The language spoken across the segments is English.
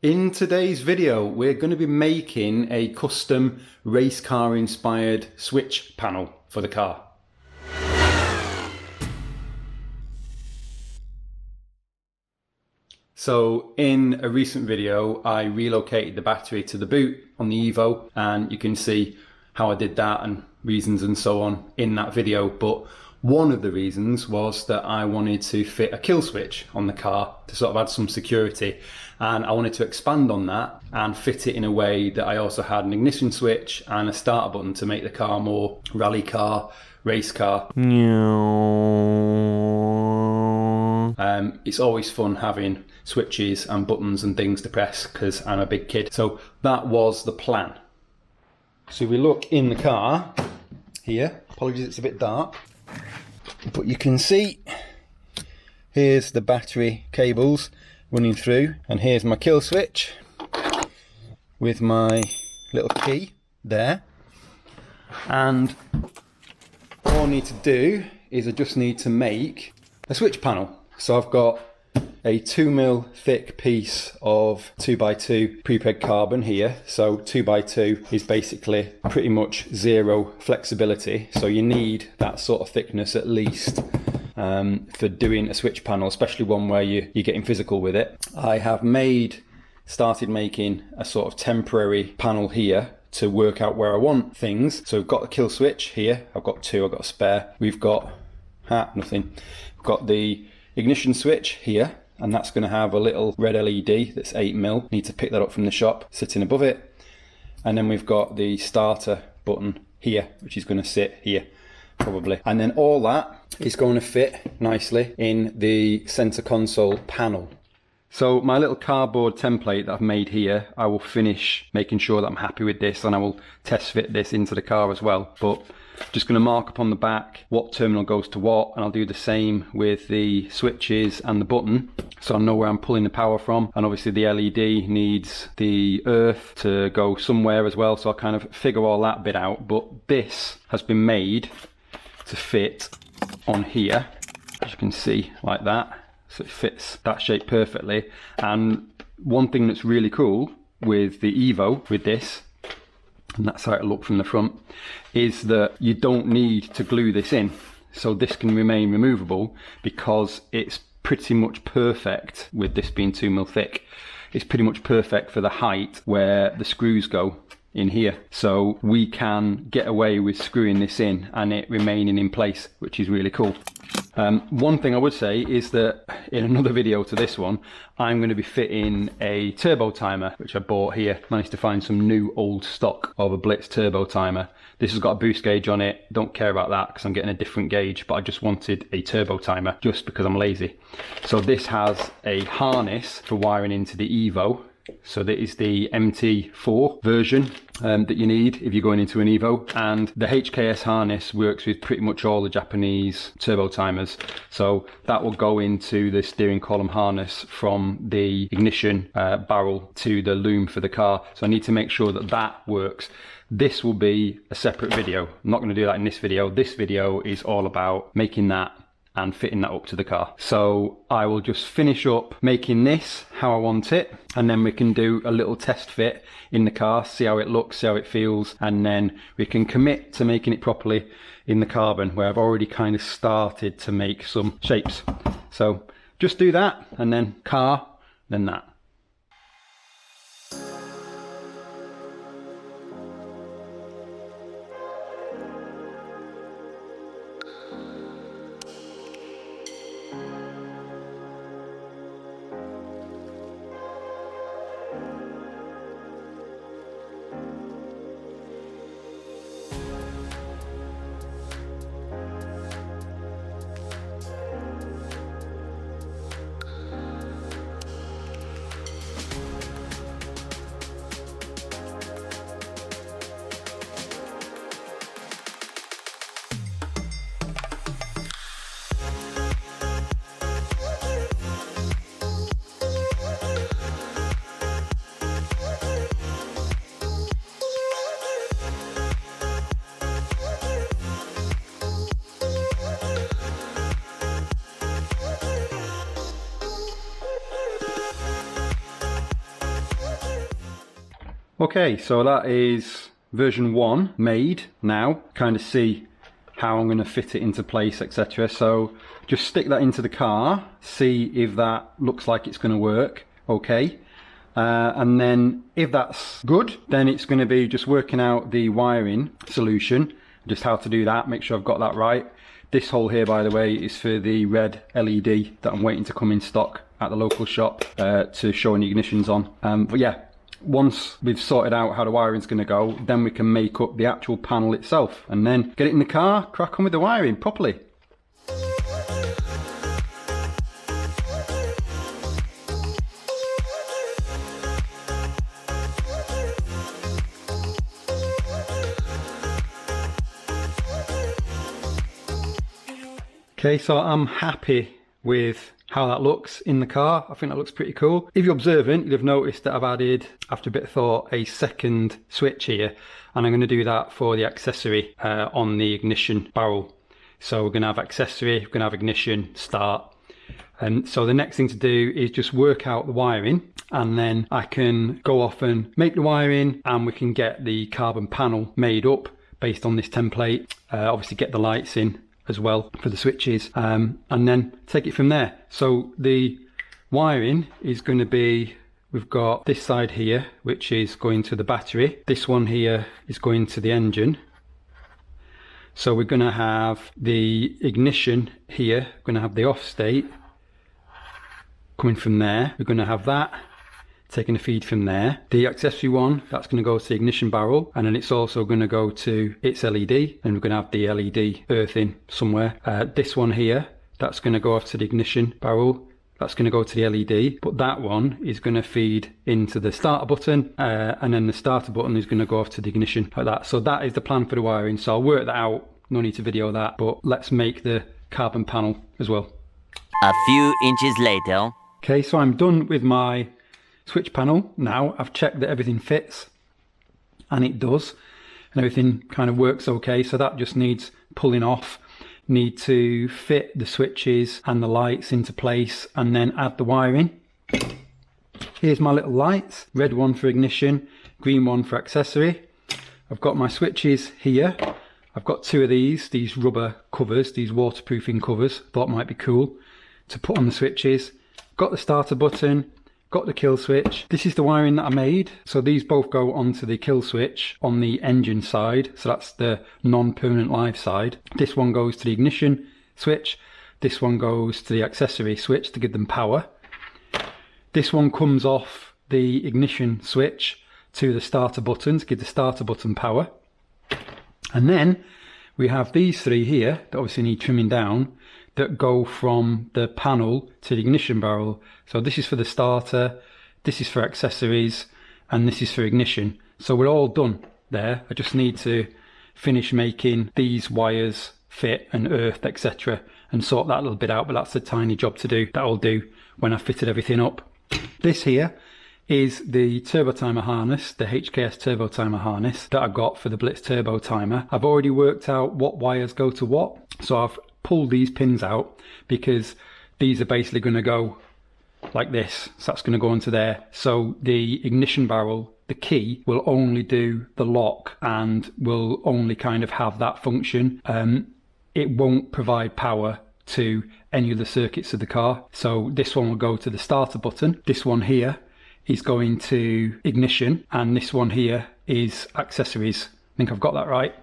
In today's video, we're going to be making a custom race car inspired switch panel for the car. So in a recent video, I relocated the battery to the boot on the Evo, and you can see how I did that and reasons and so on in that video. But one of the reasons was that I wanted to fit a kill switch on the car to sort of add some security, and I wanted to expand on that and fit it in a way that I also had an ignition switch and a starter button to make the car more rally car, race car. It's always fun having switches and buttons and things to press because I'm a big kid. So that was the plan. So if we look in the car here, apologies it's a bit dark, but you can see here's the battery cables running through, and here's my kill switch with my little key there. And all I need to do is I just need to make a switch panel. So I've got a 2mm thick piece of 2x2 prepreg carbon here. So 2x2 is basically pretty much zero flexibility, so you need that sort of thickness at least for doing a switch panel, especially one where you're getting physical with it. I have started making a sort of temporary panel here to work out where I want things. So we've got the kill switch here, I've got two, I've got a spare. We've got nothing. We've got the ignition switch here, and that's going to have a little red LED that's 8mm. Need to pick that up from the shop, sitting above it. And then we've got the starter button here, which is going to sit here probably. And then all that is going to fit nicely in the center console panel. So my little cardboard template that I've made here, I will finish making sure that I'm happy with this, and I will test fit this into the car as well. But just going to mark up on the back what terminal goes to what, and I'll do the same with the switches and the button, so I know where I'm pulling the power from. And obviously the LED needs the earth to go somewhere as well, so I'll kind of figure all that bit out. But this has been made to fit on here, as you can see, like that. So it fits that shape perfectly. And one thing that's really cool with the Evo, with this, and that's how it'll look from the front, is that you don't need to glue this in. So this can remain removable because it's pretty much perfect, with this being 2mm thick. It's pretty much perfect for the height where the screws go in here. So we can get away with screwing this in and it remaining in place, which is really cool. One thing I would say is that in another video to this one, I'm going to be fitting a turbo timer, which I bought here. Managed to find some new old stock of a Blitz turbo timer. This has got a boost gauge on it. Don't care about that because I'm getting a different gauge, but I just wanted a turbo timer just because I'm lazy. So this has a harness for wiring into the Evo. So that is the MT4 version that you need if you're going into an Evo, and the HKS harness works with pretty much all the Japanese turbo timers. So that will go into the steering column harness from the ignition barrel to the loom for the car. So I need to make sure that that works. This will be a separate video. I'm not going to do that in this video. This video is all about making that and fitting that up to the car. So I will just finish up making this how I want it, and then we can do a little test fit in the car, see how it looks, see how it feels, and then we can commit to making it properly in the carbon, where I've already kind of started to make some shapes. So just do that, and then car, then that. Okay, so that is version 1 made now. Kind of see how I'm going to fit it into place, etc. So just stick that into the car, see if that looks like it's going to work. Okay. And then if that's good, then it's going to be just working out the wiring solution, just how to do that, make sure I've got that right. This hole here, by the way, is for the red LED that I'm waiting to come in stock at the local shop to show when the ignition's on. But yeah, once we've sorted out how the wiring's going to go, then we can make up the actual panel itself and then get it in the car, crack on with the wiring properly. Okay, so I'm happy with how that looks in the car. I think that looks pretty cool. If you're observant, you'll have noticed that I've added, after a bit of thought, a second switch here, and I'm going to do that for the accessory on the ignition barrel. So we're going to have accessory, we're going to have ignition, start. And so the next thing to do is just work out the wiring, and then I can go off and make the wiring, and we can get the carbon panel made up based on this template. Obviously get the lights in as well for the switches, and then take it from there. So the wiring is going to be, we've got this side here which is going to the battery, this one here is going to the engine. So we're going to have the ignition here, we're going to have the off state coming from there, we're going to have that taking a feed from there. The accessory one, that's going to go to the ignition barrel, and then it's also going to go to its LED, and we're going to have the LED earthing somewhere. This one here, that's going to go off to the ignition barrel, that's going to go to the LED, but that one is going to feed into the starter button, and then the starter button is going to go off to the ignition, like that. So that is the plan for the wiring. So I'll work that out, no need to video that, but let's make the carbon panel as well. A few inches later. Okay, so I'm done with my switch panel now. I've checked that everything fits, and it does, and everything kind of works okay. So that just needs pulling off. Need to fit the switches and the lights into place, and then add the wiring. Here's my little lights, red one for ignition, green one for accessory. I've got my switches here. I've got two of these rubber covers, these waterproofing covers. Thought might be cool to put on the switches. Got the starter button, got the kill switch. This is the wiring that I made. So these both go onto the kill switch on the engine side. So that's the non-permanent live side. This one goes to the ignition switch. This one goes to the accessory switch to give them power. This one comes off the ignition switch to the starter button to give the starter button power. And then we have these three here that obviously need trimming down, that go from the panel to the ignition barrel. So this is for the starter, this is for accessories, and this is for ignition. So we're all done there. I just need to finish making these wires fit and earthed, etc., and sort that little bit out, but that's a tiny job to do. That I'll do when I've fitted everything up. This here is the turbo timer harness, the HKS turbo timer harness that I got for the Blitz turbo timer. I've already worked out what wires go to what, so I've pulled these pins out because these are basically going to go like this. So that's going to go into there. So the ignition barrel, the key, will only do the lock and will only kind of have that function. It won't provide power to any of the circuits of the car. So this one will go to the starter button. This one here is going to ignition, and this one here is accessories. I think I've got that right.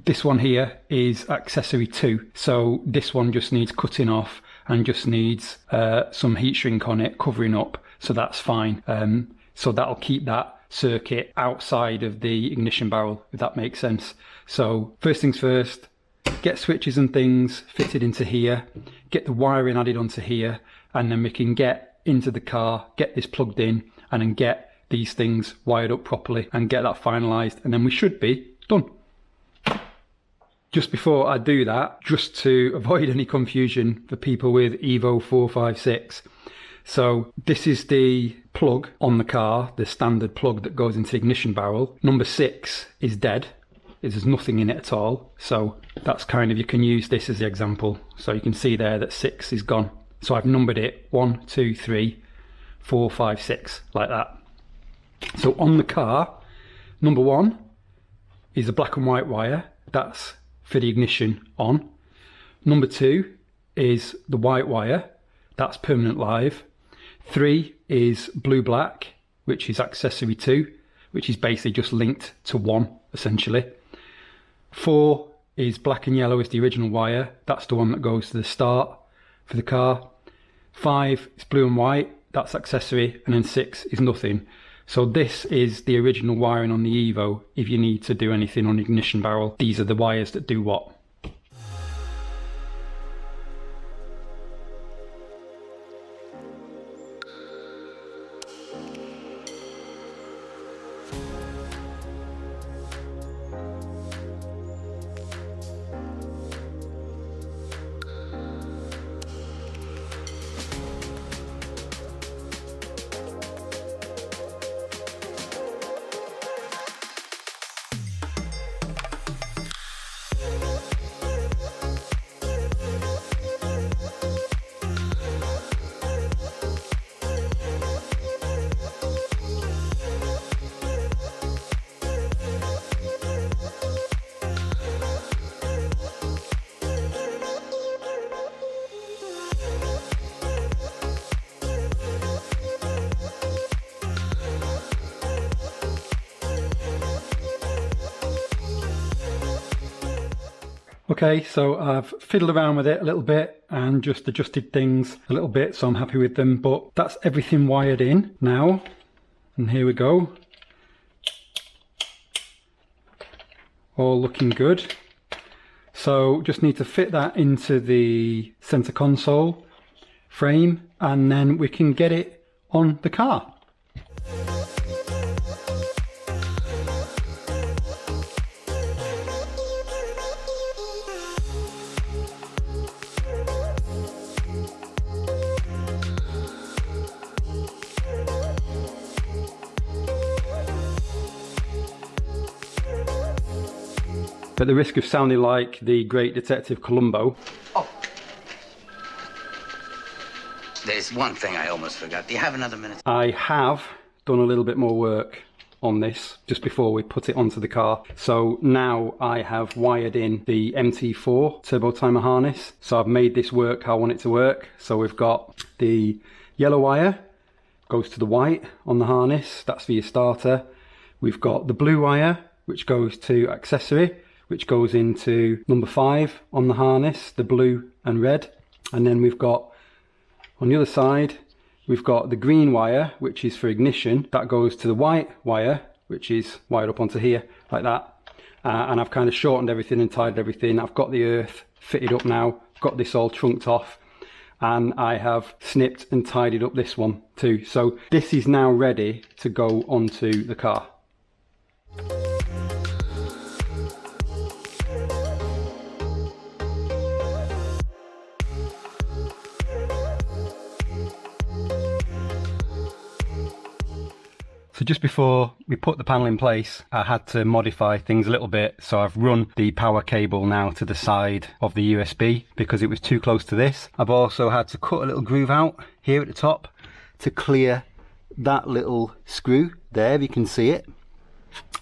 This one here is accessory 2, so this one just needs cutting off and just needs some heat shrink on it covering up, so that's fine. So that'll keep that circuit outside of the ignition barrel, if that makes sense. So first things first, get switches and things fitted into here, get the wiring added onto here, and then we can get into the car, get this plugged in, and then get these things wired up properly and get that finalized, and then we should be done. Just before I do that, just to avoid any confusion for people with Evo 456, so this is the plug on the car, the standard plug that goes into the ignition barrel. Number 6 is dead. There's nothing in it at all, so that's kind of, you can use this as the example. So you can see there that 6 is gone. So I've numbered it 1, 2, 3, 4, 5, 6, like that. So on the car, number 1 is a black and white wire. That's for the ignition on. Number 2 is the white wire. That's permanent live. 3 is blue-black, which is accessory 2, which is basically just linked to 1, essentially. 4 is black and yellow is the original wire. That's the one that goes to the start for the car. 5 is blue and white. That's accessory. And then 6 is nothing. So this is the original wiring on the Evo. If you need to do anything on the ignition barrel, these are the wires that do what. Okay, so I've fiddled around with it a little bit and just adjusted things a little bit, so I'm happy with them, but that's everything wired in now. And here we go. All looking good. So just need to fit that into the center console frame and then we can get it on the car. At the risk of sounding like the great Detective Columbo. Oh. There's one thing I almost forgot. Do you have another minute? I have done a little bit more work on this just before we put it onto the car. So now I have wired in the MT4 turbo timer harness. So I've made this work how I want it to work. So we've got the yellow wire, goes to the white on the harness. That's for your starter. We've got the blue wire, which goes to accessory, which goes into number 5 on the harness, the blue and red. And then we've got, on the other side, we've got the green wire, which is for ignition. That goes to the white wire, which is wired up onto here, like that. And I've kind of shortened everything and tied everything. I've got the earth fitted up now, got this all trunked off. And I have snipped and tidied up this one too. So this is now ready to go onto the car. So just before we put the panel in place, I had to modify things a little bit. So I've run the power cable now to the side of the USB because it was too close to this. I've also had to cut a little groove out here at the top to clear that little screw there, you can see it.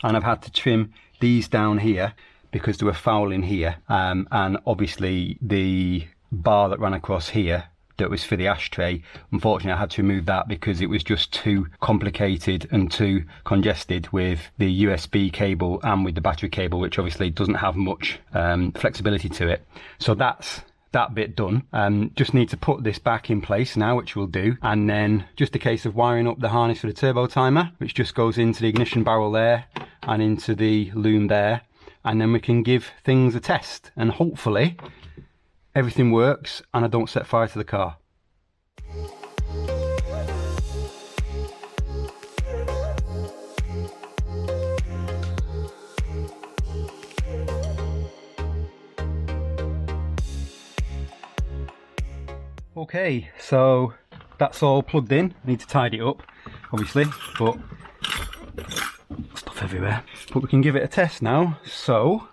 And I've had to trim these down here because they were foul in here. And obviously the bar that ran across here that was for the ashtray, unfortunately I had to remove that because it was just too complicated and too congested with the USB cable and with the battery cable, which obviously doesn't have much flexibility to it. So that's that bit done. Just need to put this back in place now, which we'll do, and then just a case of wiring up the harness for the turbo timer, which just goes into the ignition barrel there and into the loom there, and then we can give things a test and hopefully everything works and I don't set fire to the car. Okay, so that's all plugged in. I need to tidy it up, obviously, but stuff everywhere. But we can give it a test now. So,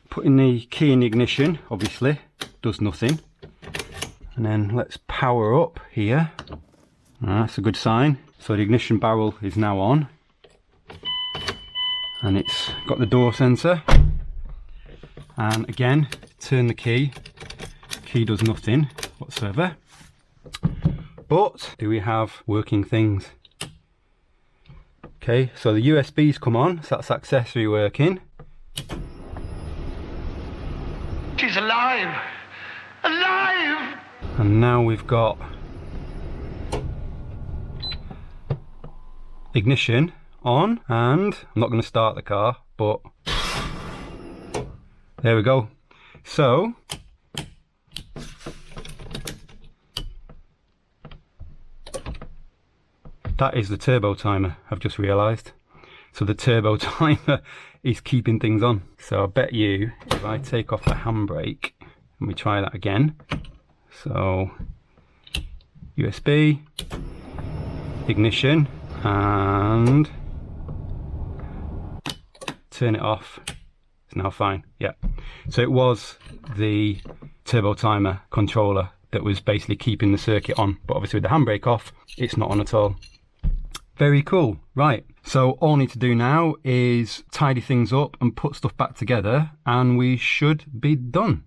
putting the key in the ignition, obviously, does nothing. And then let's power up here. That's a good sign. So the ignition barrel is now on, and it's got the door sensor. And again, turn the key. Key does nothing whatsoever. But do we have working things? Okay, so the USB's come on, so that's accessory working. She's alive! Alive! And now we've got ignition on, and I'm not going to start the car, but there we go. So that is the turbo timer, I've just realised. So the turbo timer is keeping things on. So I bet you if I take off the handbrake and we try that again. So USB, ignition, and turn it off. It's now fine. Yeah. So it was the turbo timer controller that was basically keeping the circuit on, but obviously with the handbrake off, it's not on at all. Very cool. Right, so all I need to do now is tidy things up and put stuff back together, and we should be done.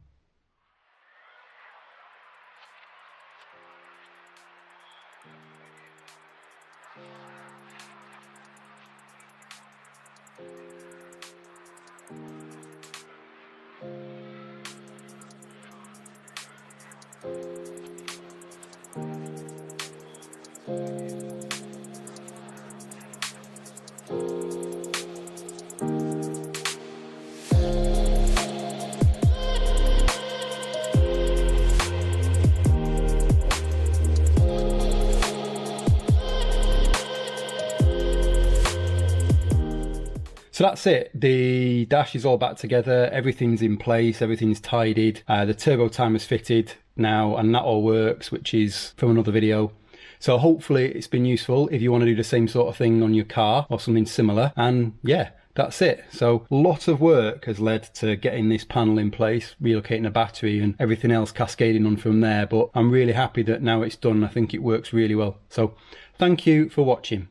So that's it, the dash is all back together, everything's in place, everything's tidied, the turbo timer's fitted now, and that all works, which is from another video. So hopefully it's been useful if you want to do the same sort of thing on your car or something similar. And yeah, that's it. So lots of work has led to getting this panel in place, relocating the battery and everything else cascading on from there. But I'm really happy that now it's done. I think it works really well. So thank you for watching.